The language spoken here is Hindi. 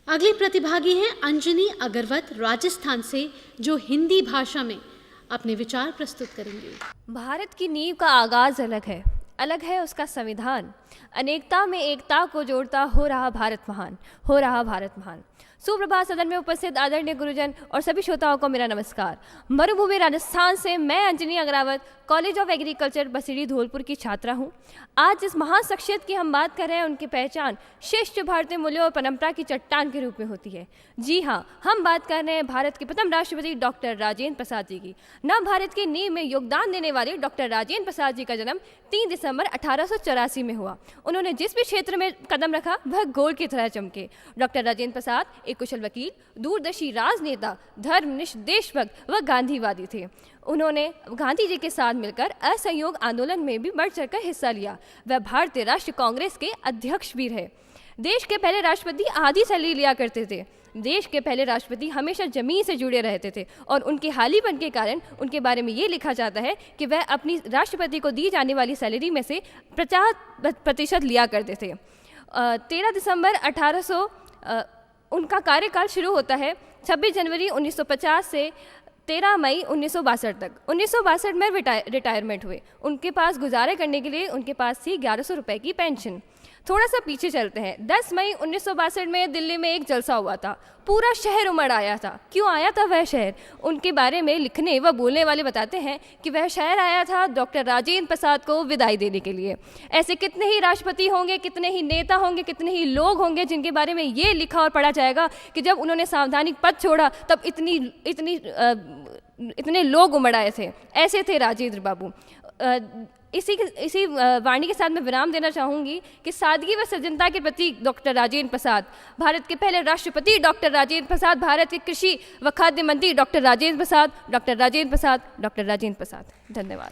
अगली प्रतिभागी हैं अंजनी अग्रवत राजस्थान से, जो हिंदी भाषा में अपने विचार प्रस्तुत करेंगे। भारत की नींव का आगाज अलग है उसका संविधान। अनेकता में एकता को जोड़ता हो रहा भारत महान। सुप्रभात। सदन में उपस्थित आदरणीय गुरुजन और सभी श्रोताओं को मेरा नमस्कार। मरुभूमि राजस्थान से मैं Anjani Agrawat college of agriculture Basedi Dholpur की छात्रा हूँ। आज जिस महान शख्सियत की हम बात कर रहे हैं, उनकी पहचान श्रेष्ठ भारतीय मूल्यों और परंपरा की चट्टान के रूप में होती है। जी हाँ, हम बात कर रहे हैं भारत के प्रथम राष्ट्रपति डॉक्टर राजेंद्र प्रसाद जी की। नव भारत की नींव में योगदान देने वाले डॉक्टर राजेंद्र प्रसाद जी का जन्म 3 दिसंबर 1884 में हुआ। उन्होंने जिस भी क्षेत्र में कदम रखा वह गोल्ड की तरह चमके। डॉक्टर राजेंद्र प्रसाद एक कुशल वकील, दूरदर्शी राजनेता, धर्मनिष्ठ देशभक्त व गांधीवादी थे। उन्होंने गांधी जी के साथ मिलकर असहयोग आंदोलन में भी बढ़ चढ़कर हिस्सा लिया। वह भारतीय राष्ट्रीय कांग्रेस के अध्यक्ष भी रहे। देश के पहले राष्ट्रपति आधी सैलरी लिया करते थे। देश के पहले राष्ट्रपति हमेशा जमीन से जुड़े रहते थे और उनके हालीपन के कारण उनके बारे में ये लिखा जाता है कि वह अपनी राष्ट्रपति को दी जाने वाली सैलरी में से 50% लिया करते थे। 13 दिसंबर 1800 उनका कार्यकाल शुरू होता है। 26 जनवरी 1950 से 13 मई 1962 तक। 1962 में रिटायरमेंट हुए। उनके पास गुजारे करने के लिए उनके पास थी 1100 रुपये की पेंशन। थोड़ा सा पीछे चलते हैं। 10 मई 1962 में दिल्ली में एक जलसा हुआ था। पूरा शहर उमड़ आया था। क्यों आया था वह शहर? उनके बारे में लिखने व बोलने वाले बताते हैं कि वह शहर आया था डॉक्टर राजेंद्र प्रसाद को विदाई देने के लिए। ऐसे कितने ही राष्ट्रपति होंगे, कितने ही नेता होंगे, कितने ही लोग होंगे जिनके बारे में ये लिखा और पढ़ा जाएगा कि जब उन्होंने संवैधानिक पद छोड़ा तब इतने लोग उमड़ आए थे। ऐसे थे राजेंद्र बाबू। इसी वाणी के साथ मैं विराम देना चाहूँगी कि सादगी व सज्जनता के प्रतीक डॉक्टर राजेंद्र प्रसाद, भारत के पहले राष्ट्रपति डॉक्टर राजेंद्र प्रसाद, भारत के कृषि व खाद्य मंत्री डॉक्टर राजेंद्र प्रसाद। धन्यवाद।